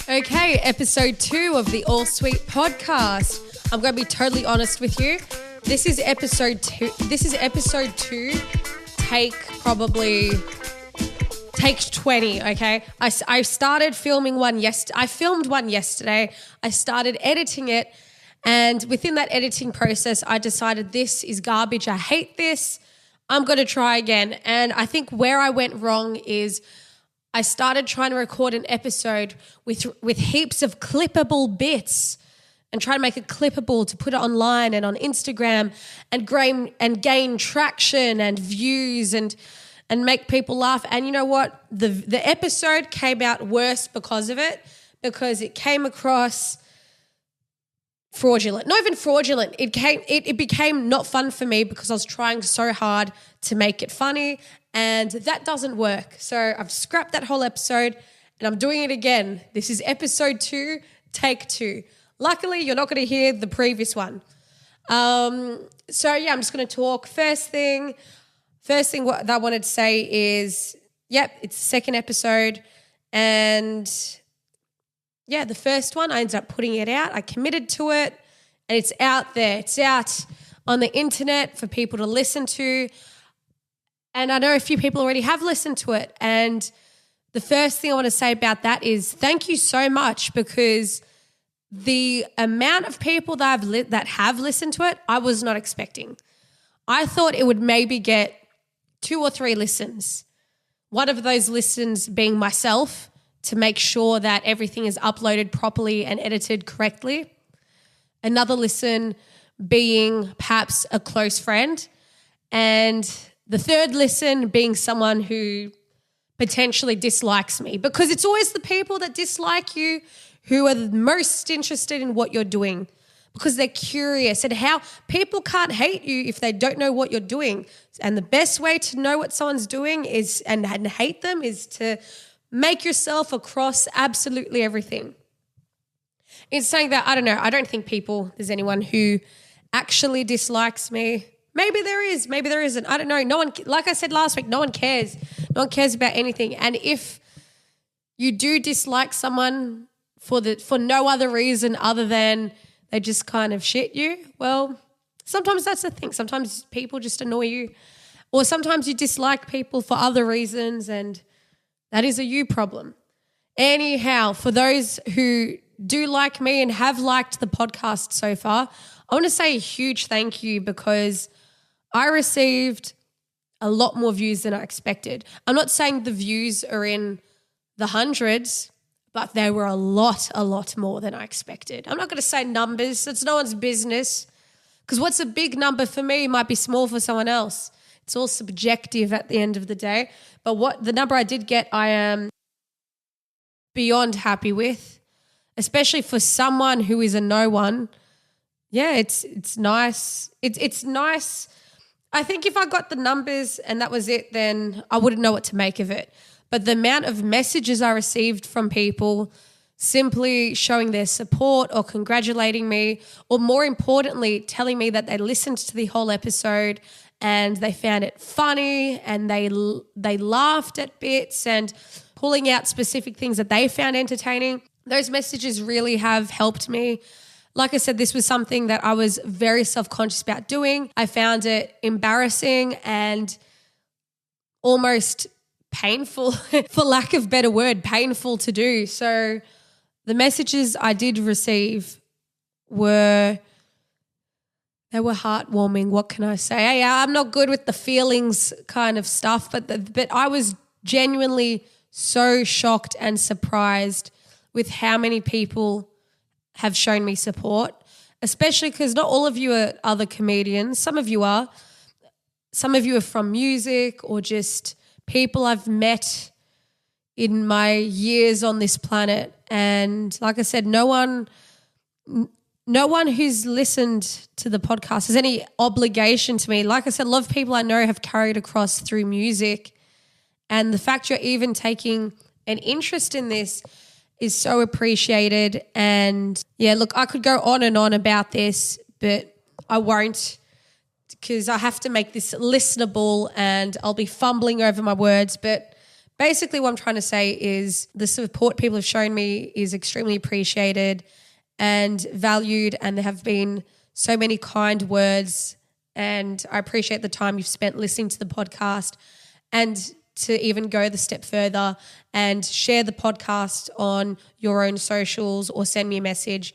Okay, episode 2 of the All Sweet podcast. I'm going to be totally honest with you. This is episode 2. Take 20, okay? I started filming one I filmed one yesterday. I started editing it, and within that editing process, I decided this is garbage. I hate this. I'm going to try again. And I think where I went wrong is I started trying to record an episode with heaps of clippable bits and try to make it clippable to put it online and on Instagram and gain traction and views and make people laugh. And you know what? The episode came out worse because of it, because it came across fraudulent. Not even fraudulent. It became not fun for me because I was trying so hard to make it funny, and that doesn't work. So I've scrapped that whole episode and I'm doing it again. This is episode 2, take 2. Luckily, you're not going to hear the previous one. I'm just going to talk. First thing what I wanted to say is, it's the second episode, and the first one, I ended up putting it out. I committed to it, and it's out there. It's out on the internet for people to listen to. And I know a few people already have listened to it. And the first thing I want to say about that is thank you so much, because the amount of people that have listened to it, I was not expecting. I thought it would maybe get 2 or 3 listens. One of those listens being myself, to make sure that everything is uploaded properly and edited correctly. Another listen being perhaps a close friend. And the third listen being someone who potentially dislikes me, because it's always the people that dislike you who are the most interested in what you're doing, because they're curious. And how people can't hate you if they don't know what you're doing. And the best way to know what someone's doing is and hate them is to make yourself across absolutely everything. In saying that, I don't know. I don't think there's anyone who actually dislikes me. Maybe there is, maybe there isn't. I don't know. No one, like I said last week, no one cares. No one cares about anything. And if you do dislike someone for no other reason other than they just kind of shit you, well, sometimes that's the thing. Sometimes people just annoy you, or sometimes you dislike people for other reasons, and that is a you problem. Anyhow, for those who do like me and have liked the podcast so far, I want to say a huge thank you, because I received a lot more views than I expected. I'm not saying the views are in the hundreds, but they were a lot more than I expected. I'm not going to say numbers. It's no one's business, because what's a big number for me might be small for someone else. It's all subjective at the end of the day. But what the number I did get, I am beyond happy with, especially for someone who is a no one. Yeah, it's nice. It's nice. I think if I got the numbers and that was it, then I wouldn't know what to make of it. But the amount of messages I received from people simply showing their support or congratulating me, or more importantly, telling me that they listened to the whole episode and they found it funny and they laughed at bits and pulling out specific things that they found entertaining, those messages really have helped me. Like I said, this was something that I was very self-conscious about doing. I found it embarrassing and almost painful, for lack of a better word, painful to do. So the messages I did receive were heartwarming. What can I say? I'm not good with the feelings kind of stuff, but I was genuinely so shocked and surprised with how many people have shown me support, especially because not all of you are other comedians. Some of you are. Some of you are from music or just people I've met in my years on this planet. And like I said, no one who's listened to the podcast has any obligation to me. Like I said, a lot of people I know have carried across through music, and the fact you're even taking an interest in this is so appreciated. And yeah, look, I could go on and on about this, but I won't, because I have to make this listenable and I'll be fumbling over my words. But basically what I'm trying to say is the support people have shown me is extremely appreciated and valued, and there have been so many kind words, and I appreciate the time you've spent listening to the podcast, and to even go the step further and share the podcast on your own socials or send me a message.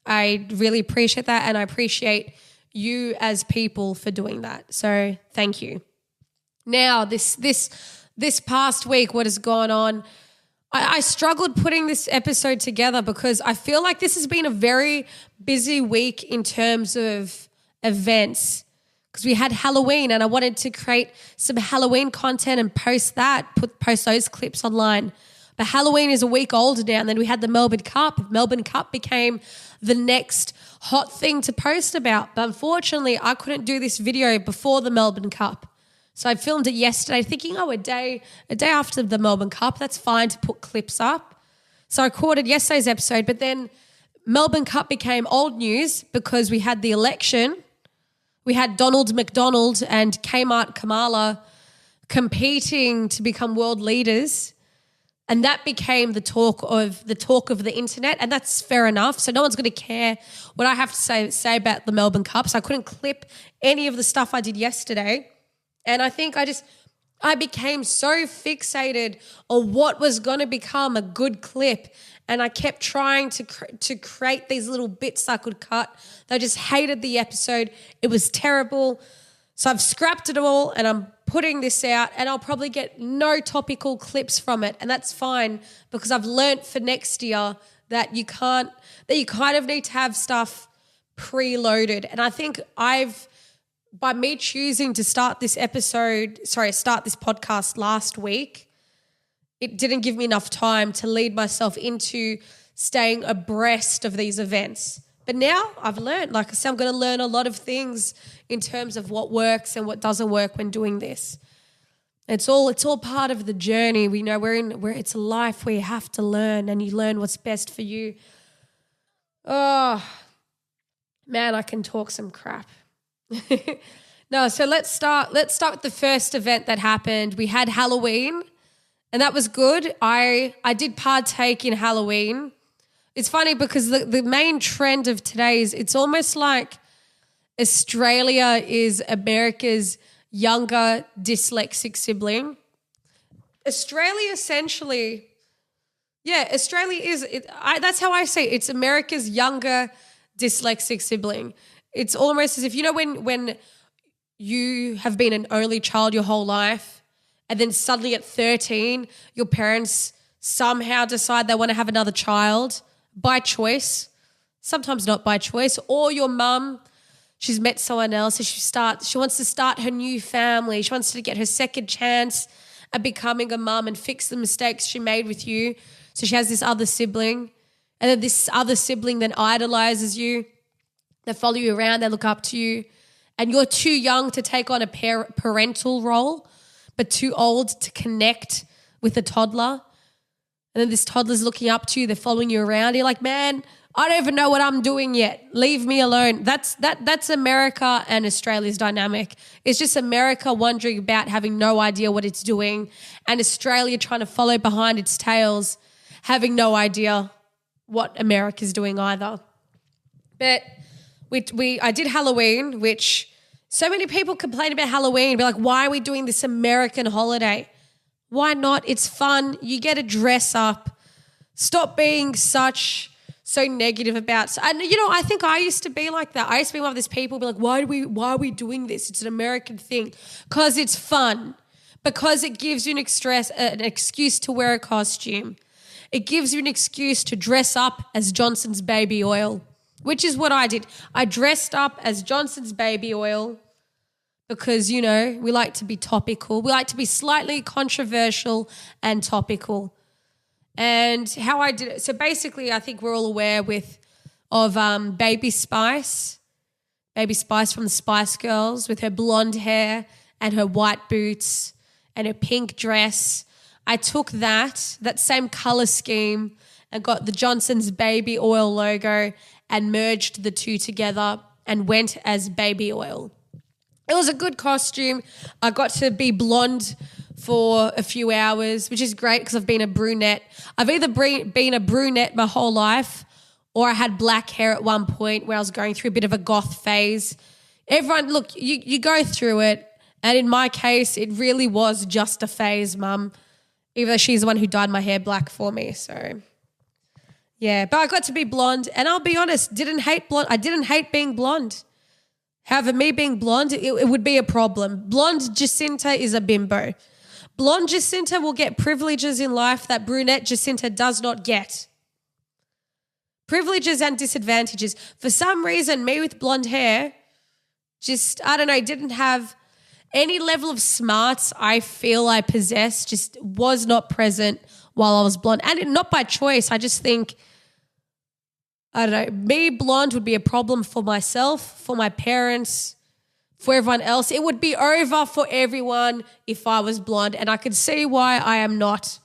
I really appreciate that, and I appreciate you as people for doing that. So thank you. Now, this past week, what has gone on, I struggled putting this episode together because I feel like this has been a very busy week in terms of events, because we had Halloween and I wanted to create some Halloween content and post those clips online. But Halloween is a week older now, and then we had the Melbourne Cup. Melbourne Cup became the next hot thing to post about. But unfortunately, I couldn't do this video before the Melbourne Cup. So I filmed it yesterday thinking, a day after the Melbourne Cup, that's fine to put clips up. So I recorded yesterday's episode, but then Melbourne Cup became old news because we had the election. We had Donald McDonald and Kmart Kamala competing to become world leaders. And that became the talk of the internet, and that's fair enough. So no one's going to care what I have to say about the Melbourne Cup. So I couldn't clip any of the stuff I did yesterday. And I think I became so fixated on what was going to become a good clip, and I kept trying to create these little bits I could cut. I just hated the episode. It was terrible. So I've scrapped it all and I'm putting this out, and I'll probably get no topical clips from it. And that's fine, because I've learnt for next year that you kind of need to have stuff preloaded. And I think by me choosing to start this podcast last week, it didn't give me enough time to lead myself into staying abreast of these events. But now I've learned, like I said, I'm going to learn a lot of things in terms of what works and what doesn't work when doing this. It's all part of the journey. We know it's a life where you have to learn, and you learn what's best for you. Oh, man, I can talk some crap. No, so let's start with the first event that happened. We had Halloween, and that was good. I did partake in Halloween. It's funny because the main trend of today is it's almost like Australia is America's younger dyslexic sibling. Australia essentially, Australia is, that's how I say it. It's America's younger dyslexic sibling. It's almost as if, when you have been an only child your whole life, and then suddenly at 13, your parents somehow decide they want to have another child by choice, sometimes not by choice, or your mum, she's met someone else, so she wants to start her new family. She wants to get her second chance at becoming a mum and fix the mistakes she made with you. So she has this other sibling, and then this other sibling then idolizes you. They follow you around, they look up to you, and you're too young to take on a parental role, but too old to connect with a toddler. And then this toddler's looking up to you, they're following you around. You're like, man, I don't even know what I'm doing yet. Leave me alone. That's America and Australia's dynamic. It's just America wondering about, having no idea what it's doing, and Australia trying to follow behind its tails, having no idea what America's doing either. But I did Halloween, which so many people complain about Halloween, be like, why are we doing this American holiday? Why not? It's fun. You get to dress up. Stop being so negative about. And I think I used to be like that. I used to be one of these people, be like, why are we doing this? It's an American thing. Because it's fun. Because it gives you an excuse to wear a costume. It gives you an excuse to dress up as Johnson's baby oil, which is what I did. I dressed up as Johnson's baby oil because, we like to be topical. We like to be slightly controversial and topical. And how I did it, so basically I think we're all aware of Baby Spice from the Spice Girls, with her blonde hair and her white boots and her pink dress. I took that same color scheme, and got the Johnson's baby oil logo and merged the two together and went as baby oil. It was a good costume. I got to be blonde for a few hours, which is great because I've been a brunette. I've either been a brunette my whole life or I had black hair at one point where I was going through a bit of a goth phase. Everyone, look, you go through it. And in my case, it really was just a phase, Mum, even though she's the one who dyed my hair black for me. So, yeah. But I got to be blonde. And I'll be honest, didn't hate blonde. I didn't hate being blonde. However, me being blonde, it would be a problem. Blonde Jacinta is a bimbo. Blonde Jacinta will get privileges in life that brunette Jacinta does not get. Privileges and disadvantages. For some reason, me with blonde hair, just, I don't know, didn't have any level of smarts I feel I possess, just was not present while I was blonde. And not by choice. I just think, I don't know, me blonde would be a problem for myself, for my parents, for everyone else. It would be over for everyone if I was blonde, and I could see why I am not.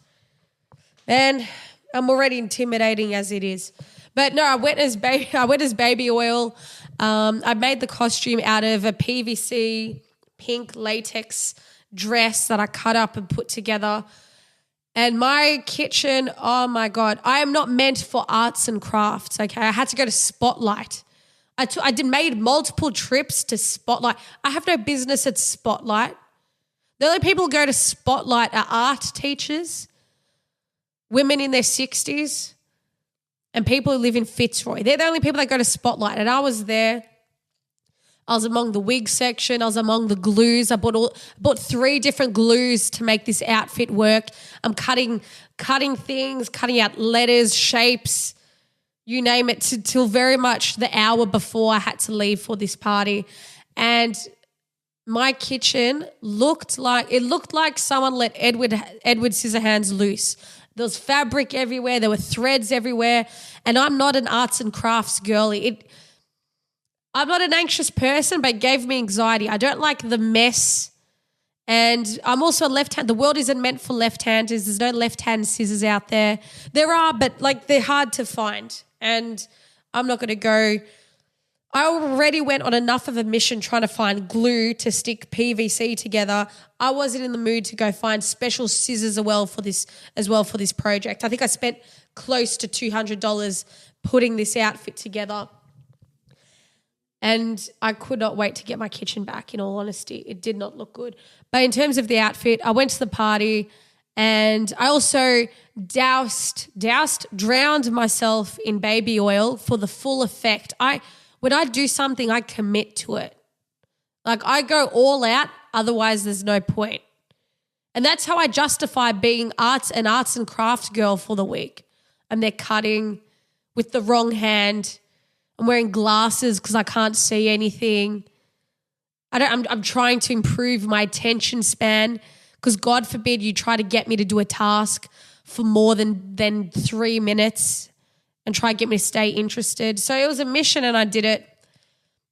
And I'm already intimidating as it is. But no, I went as baby oil. I made the costume out of a PVC pink latex dress that I cut up and put together. And my kitchen, oh my God, I am not meant for arts and crafts, okay? I had to go to Spotlight. I made multiple trips to Spotlight. I have no business at Spotlight. The only people who go to Spotlight are art teachers, women in their 60s, and people who live in Fitzroy. They're the only people that go to Spotlight. And I was there. I was among the wig section. I was among the glues. I bought 3 different glues to make this outfit work. I'm cutting things, cutting out letters, shapes, you name it, till very much the hour before I had to leave for this party. And my kitchen looked like someone let Edward Scissorhands loose. There was fabric everywhere. There were threads everywhere. And I'm not an arts and crafts girly. I'm not an anxious person, but it gave me anxiety. I don't like the mess. And I'm also a left-hand. The world isn't meant for left-handers. There's no left-hand scissors out there. There are, but like they're hard to find. And I'm not going to go. I already went on enough of a mission trying to find glue to stick PVC together. I wasn't in the mood to go find special scissors as well for this project. I think I spent close to $200 putting this outfit together. And I could not wait to get my kitchen back, in all honesty. It did not look good. But in terms of the outfit, I went to the party and I also drowned myself in baby oil for the full effect. When I do something, I commit to it. Like I go all out, otherwise there's no point. And that's how I justify being arts and craft girl for the week. I'm there cutting with the wrong hand. I'm wearing glasses because I can't see anything. I'm trying to improve my attention span because God forbid you try to get me to do a task for more than 3 minutes and try to get me to stay interested. So it was a mission and I did it.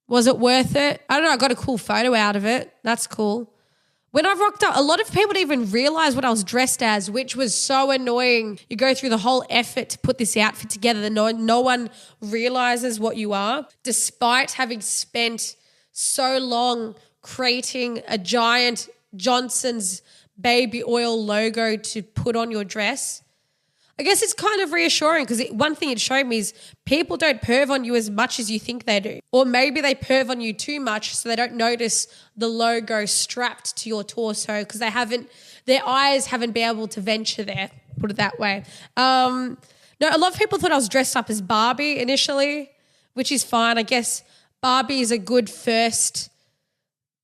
Was it worth it? I don't know. I got a cool photo out of it. That's cool. When I rocked up, a lot of people didn't even realize what I was dressed as, which was so annoying. You go through the whole effort to put this outfit together and no one realizes what you are, despite having spent so long creating a giant Johnson's baby oil logo to put on your dress. I guess it's kind of reassuring because one thing it showed me is people don't perv on you as much as you think they do. Or maybe they perv on you too much so they don't notice the logo strapped to your torso because their eyes haven't been able to venture there, put it that way. No, a lot of people thought I was dressed up as Barbie initially, which is fine. I guess Barbie is a good first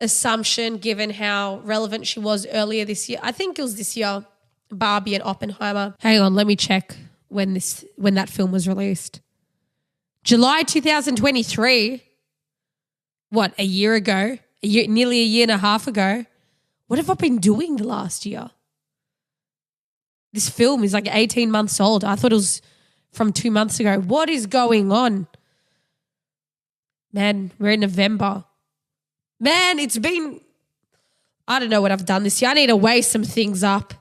assumption given how relevant she was earlier this year. I think it was this year. Barbie and Oppenheimer. Hang on, let me check when that film was released. July 2023. What, a year ago? Nearly a year and a half ago. What have I been doing the last year? This film is like 18 months old. I thought it was from 2 months ago. What is going on? Man, we're in November. Man, I don't know what I've done this year. I need to weigh some things up.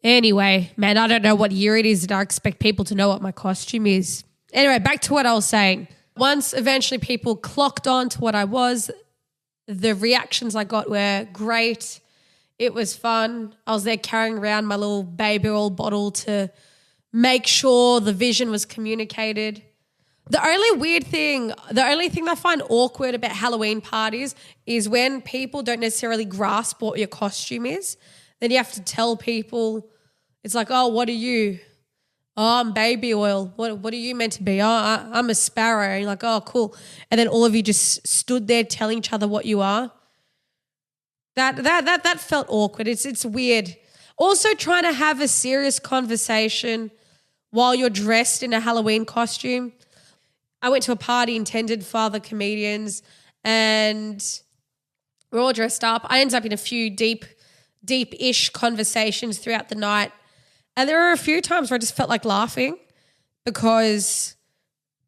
Anyway, man, I don't know what year it is and I expect people to know what my costume is. Anyway, back to what I was saying. Once eventually people clocked on to what I was, the reactions I got were great. It was fun. I was there carrying around my little baby oil bottle to make sure the vision was communicated. The only thing I find awkward about Halloween parties is when people don't necessarily grasp what your costume is. Then you have to tell people, it's like, oh, what are you? Oh, I'm baby oil. What are you meant to be? Oh, I'm a sparrow. And you're like, oh, cool. And then all of you just stood there telling each other what you are. That felt awkward. It's weird. Also trying to have a serious conversation while you're dressed in a Halloween costume. I went to a party intended for other comedians and we're all dressed up. I ended up in a few deep-ish conversations throughout the night. And there were a few times where I just felt like laughing because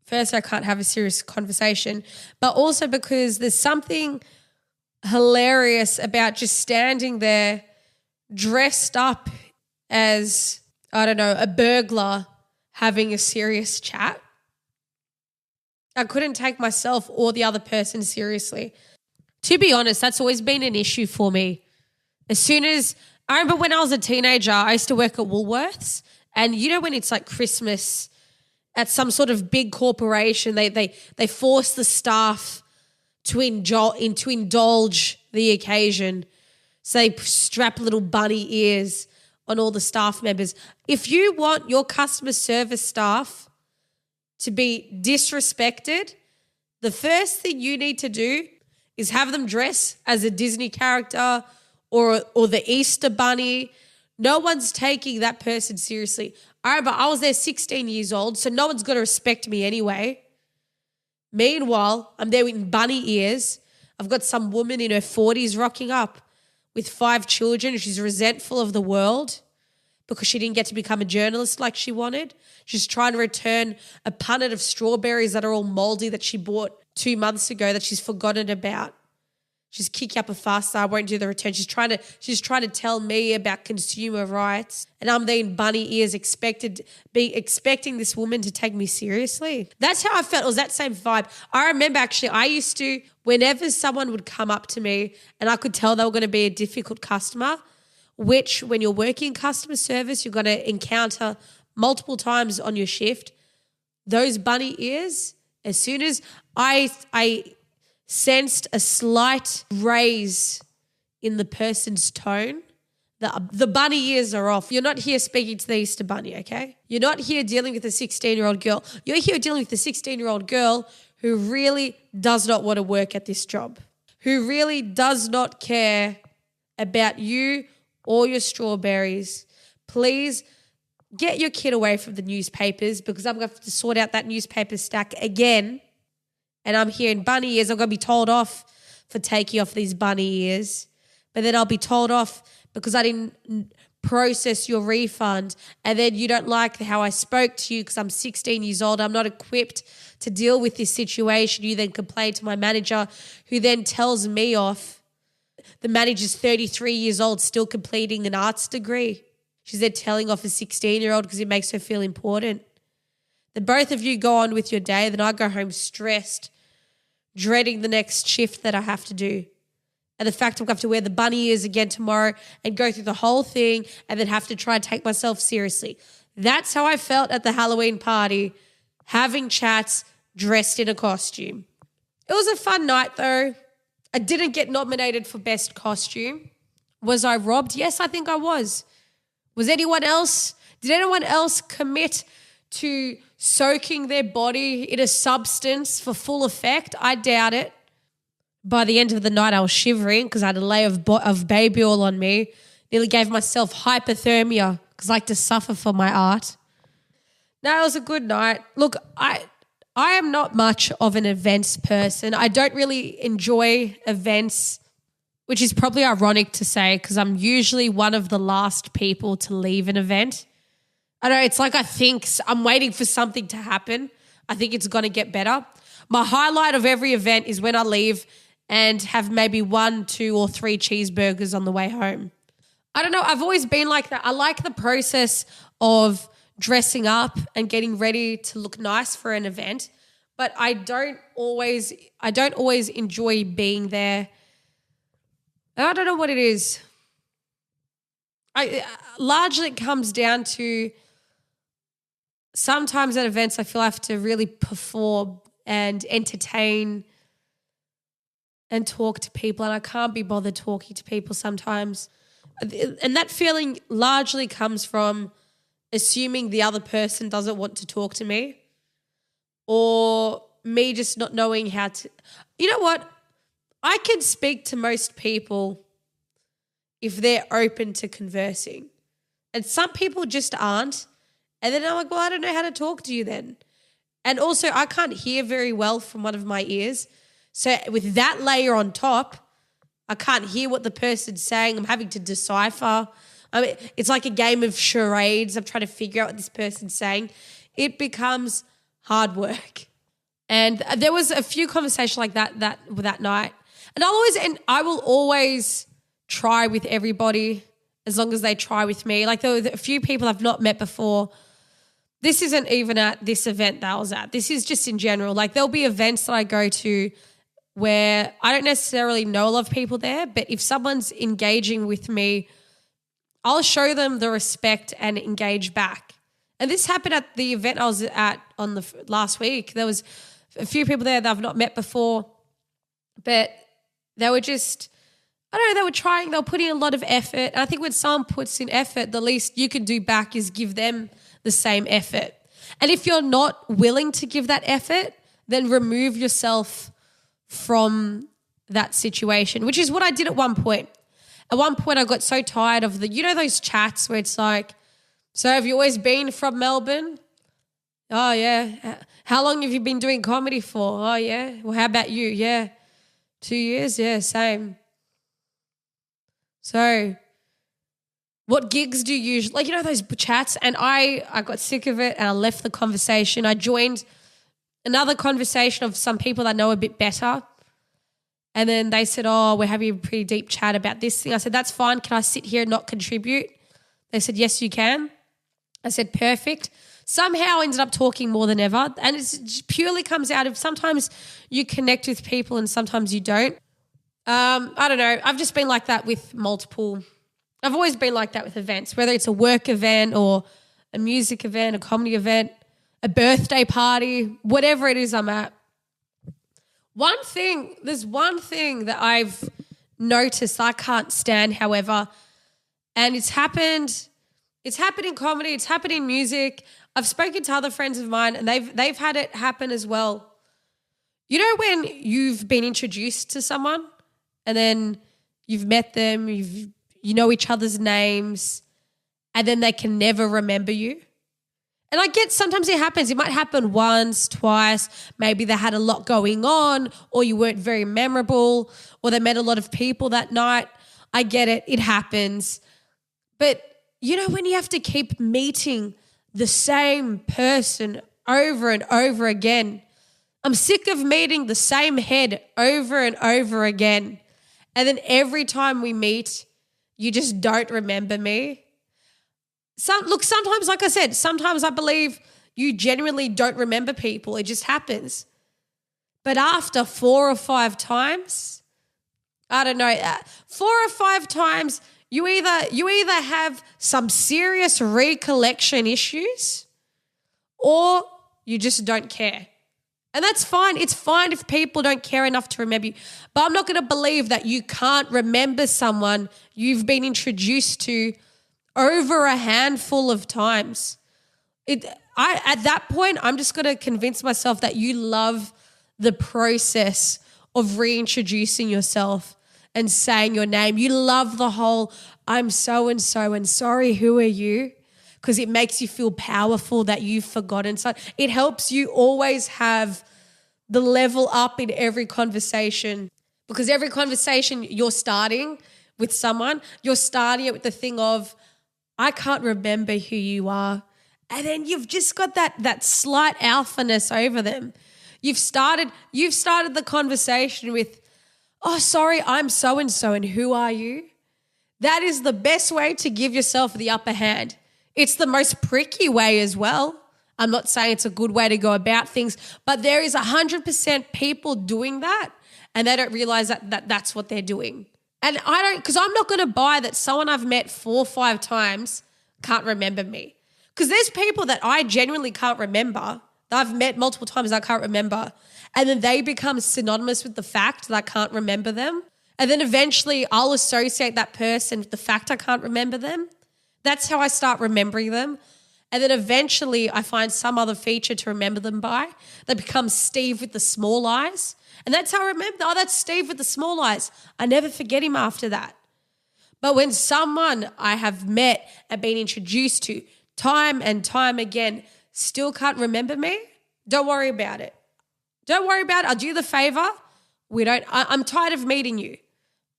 first I can't have a serious conversation, but also because there's something hilarious about just standing there dressed up as, I don't know, a burglar having a serious chat. I couldn't take myself or the other person seriously. To be honest, that's always been an issue for me. I remember when I was a teenager, I used to work at Woolworths, and you know when it's like Christmas at some sort of big corporation, they force the staff to indulge the occasion. So they strap little bunny ears on all the staff members. If you want your customer service staff to be disrespected, the first thing you need to do is have them dress as a Disney character or the Easter bunny. No one's taking that person seriously. I remember I was there 16 years old, so no one's going to respect me anyway. Meanwhile, I'm there with bunny ears. I've got some woman in her 40s rocking up with 5 children. She's resentful of the world because she didn't get to become a journalist like she wanted. She's trying to return a punnet of strawberries that are all moldy that she bought 2 months ago that she's forgotten about. She's kicking up a fuss. I won't do the return. She's trying to tell me about consumer rights, and I'm there in bunny ears expecting this woman to take me seriously. That's how I felt. It was that same vibe. I remember actually I used to, whenever someone would come up to me and I could tell they were going to be a difficult customer, which when you're working customer service, you're going to encounter multiple times on your shift, those bunny ears, as soon as I sensed a slight raise in the person's tone, the bunny ears are off. You're not here speaking to the Easter bunny, okay? You're not here dealing with a 16-year-old girl. You're here dealing with a 16-year-old girl who really does not want to work at this job, who really does not care about you or your strawberries. Please get your kid away from the newspapers because I'm going to have to sort out that newspaper stack again. And I'm here in bunny ears. I'm going to be told off for taking off these bunny ears. But then I'll be told off because I didn't process your refund. And then you don't like how I spoke to you because I'm 16 years old. I'm not equipped to deal with this situation. You then complain to my manager, who then tells me off. The manager's 33 years old, still completing an arts degree. She's there telling off a 16-year-old because it makes her feel important. Then both of you go on with your day. Then I go home stressed, dreading the next shift that I have to do. And the fact I'm going to have to wear the bunny ears again tomorrow and go through the whole thing and then have to try and take myself seriously. That's how I felt at the Halloween party, having chats, dressed in a costume. It was a fun night though. I didn't get nominated for best costume. Was I robbed? Yes, I think I was. Did anyone else commit to soaking their body in a substance for full effect? I doubt it. By the end of the night, I was shivering because I had a layer of baby oil on me. Nearly gave myself hypothermia because I like to suffer for my art. No, it was a good night. Look, I am not much of an events person. I don't really enjoy events, which is probably ironic to say because I'm usually one of the last people to leave an event. I know, it's like I think I'm waiting for something to happen. I think it's going to get better. My highlight of every event is when I leave and have maybe 1, 2 or 3 cheeseburgers on the way home. I don't know. I've always been like that. I like the process of dressing up and getting ready to look nice for an event, but I don't always enjoy being there. I don't know what it is. largely it comes down to sometimes at events I feel I have to really perform and entertain and talk to people, and I can't be bothered talking to people sometimes. And that feeling largely comes from assuming the other person doesn't want to talk to me, or me just not knowing how to. You know what? I can speak to most people if they're open to conversing. And some people just aren't. And then I'm like, well, I don't know how to talk to you then. And also I can't hear very well from one of my ears. So with that layer on top, I can't hear what the person's saying. I'm having to decipher. I mean, it's like a game of charades. I'm trying to figure out what this person's saying. It becomes hard work. And there was a few conversations like that night. And I will always try with everybody as long as they try with me. Like there were a few people I've not met before. This isn't even at this event that I was at. This is just in general. Like there'll be events that I go to where I don't necessarily know a lot of people there, but if someone's engaging with me, I'll show them the respect and engage back. And this happened at the event I was at on the last week. There was a few people there that I've not met before, but they were just, I don't know, they were trying, they were putting in a lot of effort. And I think when someone puts in effort, the least you can do back is give them the same effort. And if you're not willing to give that effort, then remove yourself from that situation, which is what I did at one point. At one point I got so tired of those chats where it's like, so have you always been from Melbourne? Oh, yeah. How long have you been doing comedy for? Oh, yeah. Well, how about you? Yeah. 2 years? Yeah, same. So what gigs do you usually, those chats? And I got sick of it and I left the conversation. I joined another conversation of some people that know a bit better. And then they said, oh, we're having a pretty deep chat about this thing. I said, that's fine. Can I sit here and not contribute? They said, yes, you can. I said, perfect. Somehow ended up talking more than ever. And it purely comes out of sometimes you connect with people and sometimes you don't. I don't know. I've just been like that with I've always been like that with events, whether it's a work event or a music event, a comedy event, a birthday party, whatever it is I'm at. There's one thing that I've noticed I can't stand, however, and it's happened in comedy, it's happened in music. I've spoken to other friends of mine and they've had it happen as well. You know when you've been introduced to someone and then you've met them, you know each other's names, and then they can never remember you? And I get sometimes it happens. It might happen once, twice. Maybe they had a lot going on or you weren't very memorable or they met a lot of people that night. I get it. It happens. But when you have to keep meeting the same person over and over again, I'm sick of meeting the same head over and over again. And then every time we meet, you just don't remember me. Sometimes, like I said, sometimes I believe you genuinely don't remember people. It just happens. But after 4 or 5 times, I don't know, 4 or 5 times, you either have some serious recollection issues or you just don't care. And that's fine. It's fine if people don't care enough to remember you. But I'm not going to believe that you can't remember someone you've been introduced to over a handful of times. At that point, I'm just going to convince myself that you love the process of reintroducing yourself and saying your name. You love the whole, I'm so-and-so and sorry, who are you? Because it makes you feel powerful that you've forgotten. So it helps you always have the level up in every conversation, because every conversation you're starting with someone, you're starting it with the thing of, I can't remember who you are. And then you've just got that slight alphaness over them. You've started the conversation with, oh, sorry, I'm so-and-so and who are you? That is the best way to give yourself the upper hand. It's the most pricky way as well. I'm not saying it's a good way to go about things, but there is 100% people doing that and they don't realize that that's what they're doing. And because I'm not going to buy that someone I've met 4 or 5 times can't remember me. Because there's people that I genuinely can't remember, that I've met multiple times I can't remember. And then they become synonymous with the fact that I can't remember them. And then eventually I'll associate that person with the fact I can't remember them. That's how I start remembering them. And then eventually I find some other feature to remember them by that becomes Steve with the small eyes. And that's how I remember, oh, that's Steve with the small eyes. I never forget him after that. But when someone I have met and been introduced to time and time again still can't remember me, don't worry about it. Don't worry about it. I'll do you the favor. I'm tired of meeting you.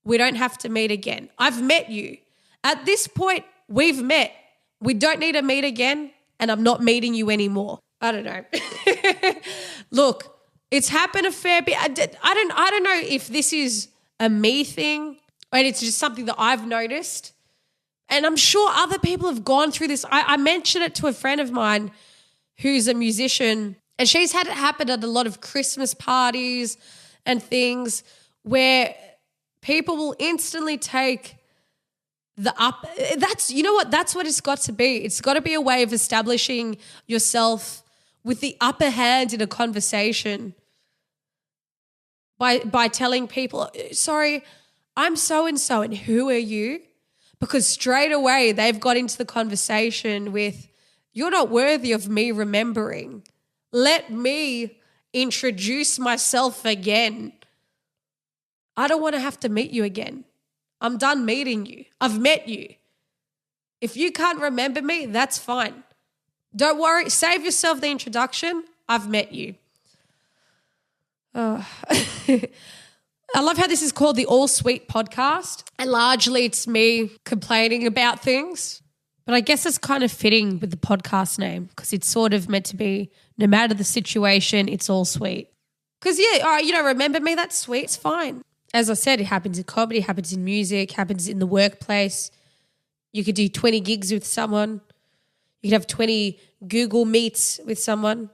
We don't have to meet again. I've met you. At this point, we've met. We don't need to meet again, and I'm not meeting you anymore. I don't know. Look, it's happened a fair bit. I don't know if this is a me thing and it's just something that I've noticed. And I'm sure other people have gone through this. I mentioned it to a friend of mine who's a musician, and she's had it happen at a lot of Christmas parties and things where people will instantly take the up. You know what? That's what it's got to be. It's got to be a way of establishing yourself with the upper hand in a conversation by telling people, sorry, I'm so-and-so, and who are you? Because straight away they've got into the conversation with, you're not worthy of me remembering. Let me introduce myself again. I don't want to have to meet you again. I'm done meeting you. I've met you. If you can't remember me, that's fine. Don't worry. Save yourself the introduction. I've met you. Oh. I love how this is called the All Sweet Podcast. And largely it's me complaining about things. But I guess it's kind of fitting with the podcast name because it's sort of meant to be, no matter the situation, it's all sweet. Because, yeah, all right, you don't remember me, that's sweet, it's fine. As I said, it happens in comedy, it happens in music, it happens in the workplace. You could do 20 gigs with someone. You could have 20 Google Meets with someone.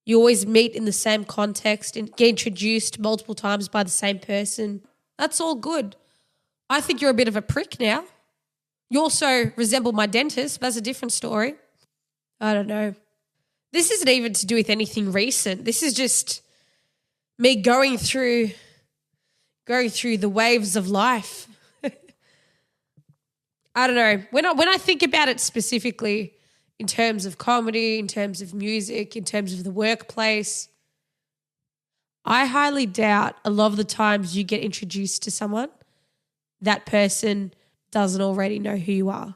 You always meet in the same context and get introduced multiple times by the same person. That's all good. I think you're a bit of a prick now. You also resemble my dentist, but that's a different story. I don't know. This isn't even to do with anything recent. This is just me going through the waves of life. I don't know. When I think about it specifically in terms of comedy, in terms of music, in terms of the workplace, I highly doubt a lot of the times you get introduced to someone, that person doesn't already know who you are.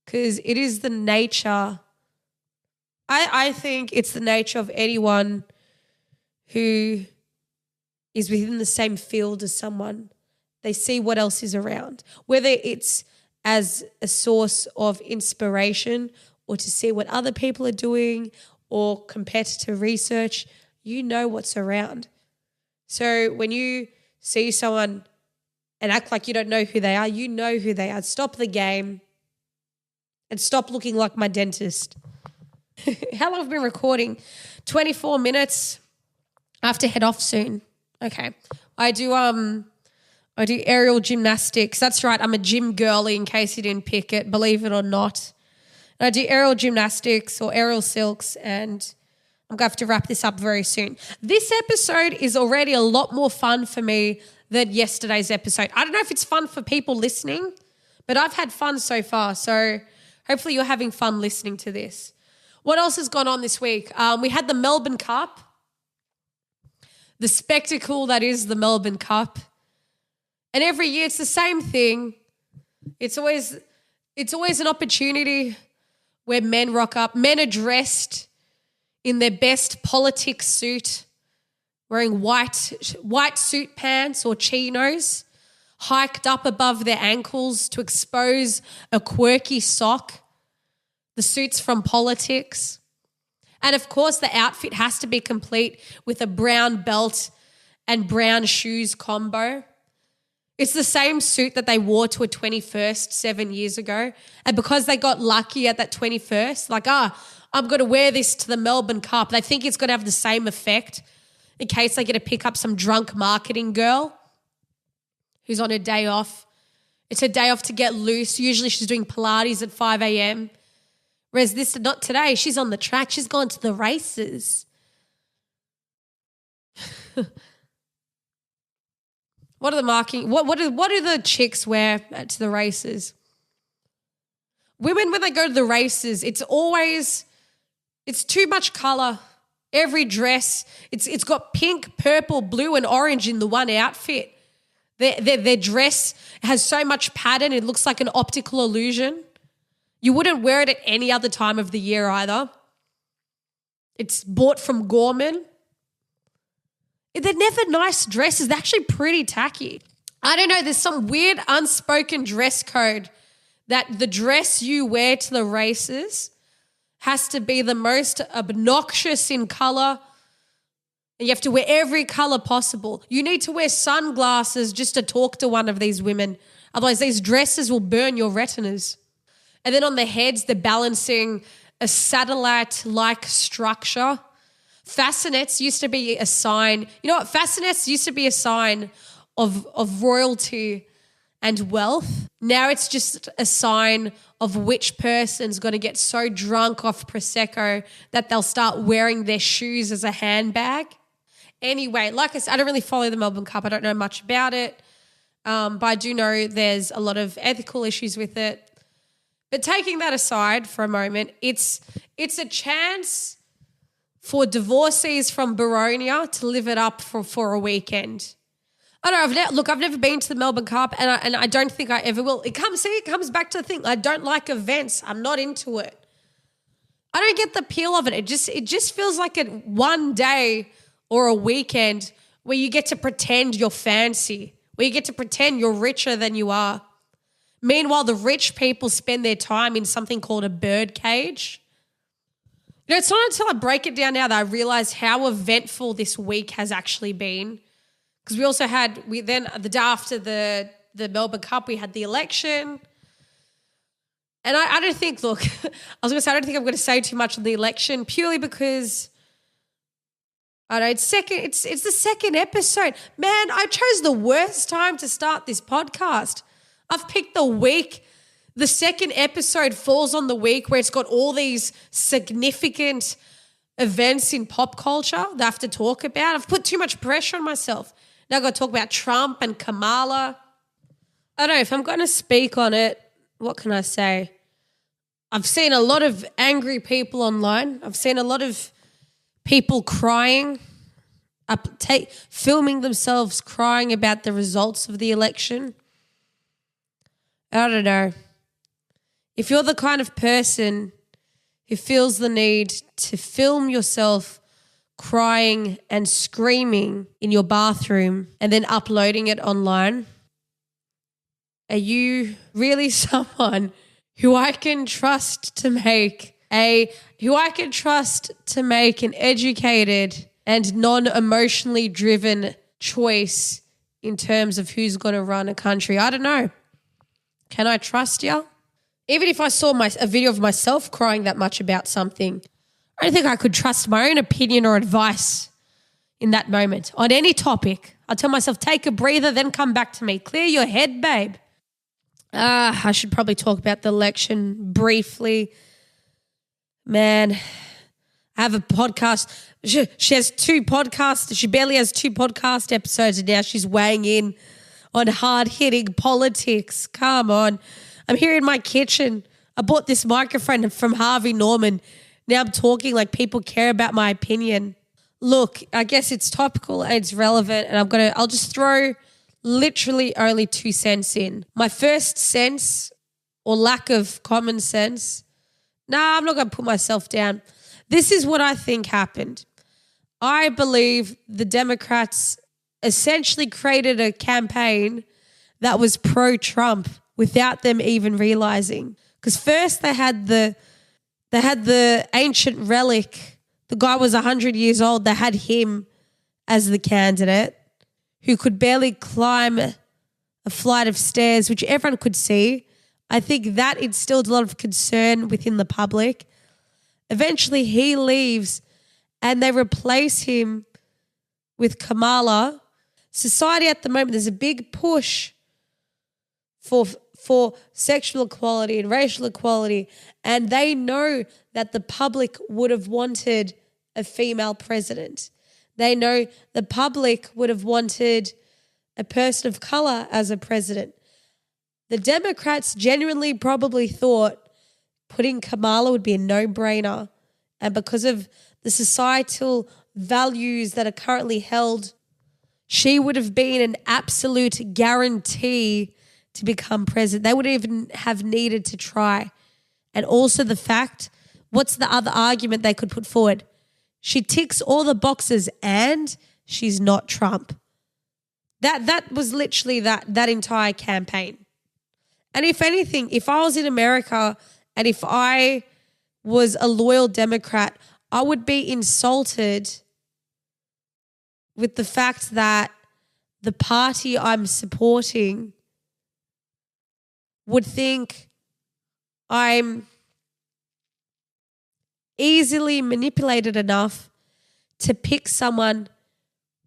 Because it is the nature, I think it's the nature of anyone who is within the same field as someone. They see what else is around, whether it's as a source of inspiration or to see what other people are doing or competitor research, you know what's around. So when you see someone and act like you don't know who they are, you know who they are. Stop the game and stop looking like my dentist. How long have we been recording? 24 minutes. I have to head off soon. Okay. I do aerial gymnastics. That's right. I'm a gym girly in case you didn't pick it, believe it or not. And I do aerial gymnastics or aerial silks, and I'm going to have to wrap this up very soon. This episode is already a lot more fun for me than yesterday's episode. I don't know if it's fun for people listening, but I've had fun so far. So hopefully you're having fun listening to this. What else has gone on this week? We had the Melbourne Cup, the spectacle that is the Melbourne Cup. And every year it's the same thing. It's always an opportunity where men rock up. Men are dressed in their best politics suit, wearing white suit pants or chinos, hiked up above their ankles to expose a quirky sock, the suits from politics. And of course the outfit has to be complete with a brown belt and brown shoes combo. It's the same suit that they wore to a 21st 7 years ago. And because they got lucky at that 21st, like, I'm going to wear this to the Melbourne Cup. They think it's going to have the same effect in case they get to pick up some drunk marketing girl. who's on her day off. It's her day off to get loose. Usually she's doing Pilates at 5 a.m. Whereas this, not today. She's on the track. She's gone to the races. What are the marking? What do the chicks wear to the races? Women, when they go to the races, it's too much colour. Every dress, it's got pink, purple, blue and orange in the one outfit. Their dress has so much pattern, it looks like an optical illusion. You wouldn't wear it at any other time of the year either. It's bought from Gorman. They're never nice dresses. They're actually pretty tacky. I don't know, there's some weird unspoken dress code that the dress you wear to the races has to be the most obnoxious in colour. And you have to wear every colour possible. You need to wear sunglasses just to talk to one of these women. Otherwise, these dresses will burn your retinas. And then on the heads, they're balancing a satellite-like structure. Fascinets used to be a sign. You know what? Fascinets used to be a sign of royalty and wealth. Now it's just a sign of which person's going to get so drunk off Prosecco that they'll start wearing their shoes as a handbag. Anyway, like I said, I don't really follow the Melbourne Cup. I don't know much about it. But I do know there's a lot of ethical issues with it. But taking that aside for a moment, it's a chance for divorcees from Baronia to live it up for a weekend. I don't know. I've never been to the Melbourne Cup and I don't think I ever will. It comes back to the thing. I don't like events. I'm not into it. I don't get the appeal of it. It just feels like a one day or a weekend where you get to pretend you're fancy, where you get to pretend you're richer than you are. Meanwhile, the rich people spend their time in something called a bird cage. You know, it's not until I break it down now that I realize how eventful this week has actually been. Because we also had, the day after the Melbourne Cup, we had the election. And I don't think, look, I was going to say, I don't think I'm going to say too much on the election purely because, I don't know, it's the second episode. Man, I chose the worst time to start this podcast. I've picked the week. The second episode falls on the week where it's got all these significant events in pop culture that I have to talk about. I've put too much pressure on myself. Now I've got to talk about Trump and Kamala. I don't know, if I'm going to speak on it, what can I say? I've seen a lot of angry people online. I've seen a lot of people crying, filming themselves crying about the results of the election. I don't know. If you're the kind of person who feels the need to film yourself crying and screaming in your bathroom and then uploading it online, are you really someone who I can trust to make an educated and non-emotionally driven choice in terms of who's going to run a country? I don't know. Can I trust you? Even if I saw a video of myself crying that much about something, I don't think I could trust my own opinion or advice in that moment on any topic. I'll tell myself, take a breather, then come back to me. Clear your head, babe. I should probably talk about the election briefly. Man, I have a podcast. She has 2 podcasts. She barely has 2 podcast episodes and now she's weighing in on hard-hitting politics. Come on. I'm here in my kitchen. I bought this microphone from Harvey Norman. Now I'm talking like people care about my opinion. Look, I guess it's topical and it's relevant and I'll just throw literally only 2 cents in. My first sense or lack of common sense, I'm not going to put myself down. This is what I think happened. I believe the Democrats essentially created a campaign that was pro-Trump without them even realizing. Because first they had the ancient relic. The guy was 100 years old. They had him as the candidate who could barely climb a flight of stairs, which everyone could see. I think that instilled a lot of concern within the public. Eventually he leaves and they replace him with Kamala. society at the moment, there's a big push for sexual equality and racial equality, and they know that the public would have wanted a female president. They know the public would have wanted a person of color as a president. The Democrats genuinely probably thought putting Kamala would be a no-brainer, and because of the societal values that are currently held, she would have been an absolute guarantee to become president. They wouldn't even have needed to try. And also the fact, what's the other argument they could put forward? She ticks all the boxes and she's not Trump. That was literally that entire campaign. And if anything, if I was in America and if I was a loyal Democrat, I would be insulted with the fact that the party I'm supporting would think I'm easily manipulated enough to pick someone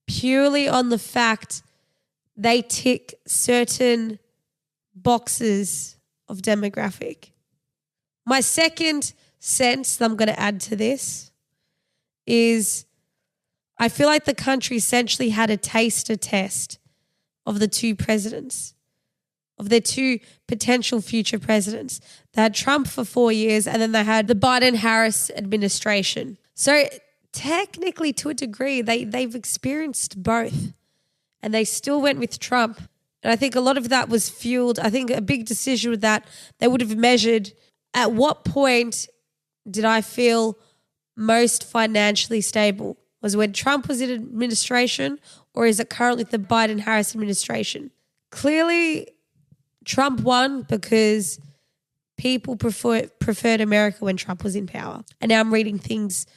purely on the fact they tick certain boxes of demographic. My second sense that I'm going to add to this is I feel like the country essentially had a taster test of the two presidents, of their two potential future presidents. They had Trump for 4 years and then they had the Biden-Harris administration. So technically, to a degree, they've experienced both and they still went with Trump. And I think a lot of that was fueled. I think a big decision with that, they would have measured at what point did I feel most financially stable? Was when Trump was in administration, or is it currently the Biden-Harris administration? Clearly, Trump won because people preferred America when Trump was in power. And now I'm reading things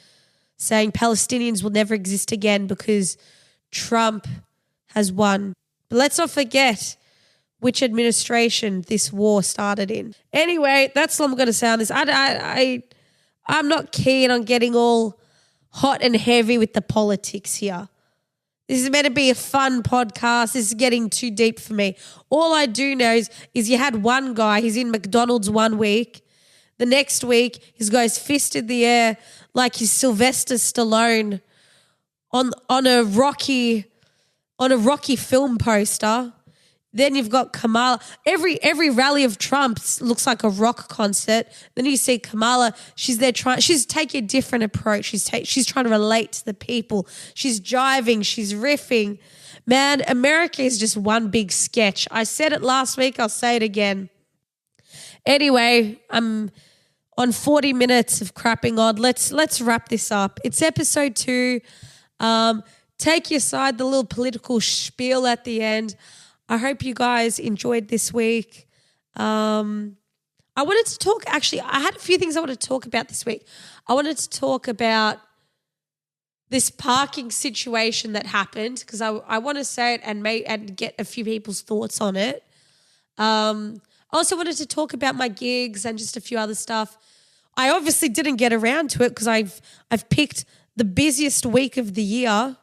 saying Palestinians will never exist again because Trump has won. But let's not forget which administration this war started in. Anyway, that's all I'm going to say on this. I'm not keen on getting all hot and heavy with the politics here. This is meant to be a fun podcast. This is getting too deep for me. All I do know is you had one guy, he's in McDonald's 1 week. The next week, he's got his fist in the air like he's Sylvester Stallone on a Rocky film poster. Then you've got Kamala. Every rally of Trump's looks like a rock concert. Then you see Kamala. She's there she's taking a different approach. She's trying to relate to the people. She's jiving. She's riffing. Man, America is just one big sketch. I said it last week. I'll say it again. Anyway, I'm on 40 minutes of crapping on. Let's wrap this up. It's episode 2. Take your side, the little political spiel at the end. I hope you guys enjoyed this week. I wanted to talk, actually, I had a few things I wanted to talk about this week. I wanted to talk about this parking situation that happened because I want to say it and get a few people's thoughts on it. I also wanted to talk about my gigs and just a few other stuff. I obviously didn't get around to it because I've picked the busiest week of the year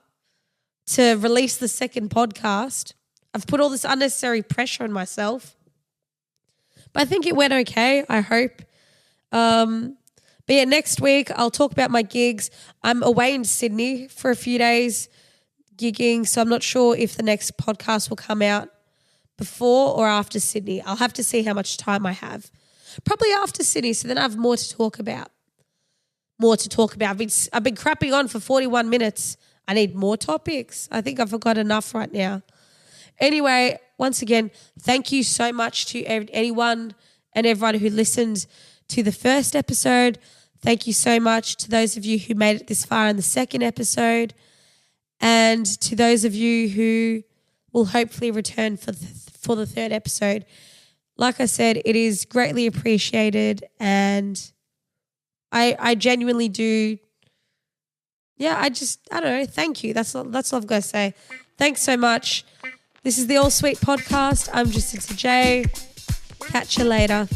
to release the second podcast. I've put all this unnecessary pressure on myself. But I think it went okay, I hope. But yeah, next week I'll talk about my gigs. I'm away in Sydney for a few days gigging, so I'm not sure if the next podcast will come out before or after Sydney. I'll have to see how much time I have. Probably after Sydney, so then I have more to talk about. I've been crapping on for 41 minutes. I need more topics. I think I've got enough right now. Anyway, once again, thank you so much to anyone and everyone who listened to the first episode. Thank you so much to those of you who made it this far in the second episode, and to those of you who will hopefully return for the third episode. Like I said, it is greatly appreciated, and I genuinely do. Yeah, I don't know. Thank you. That's all I've got to say. Thanks so much. This is the All Sweet Podcast. I'm Jacinta Jaye. Catch you later.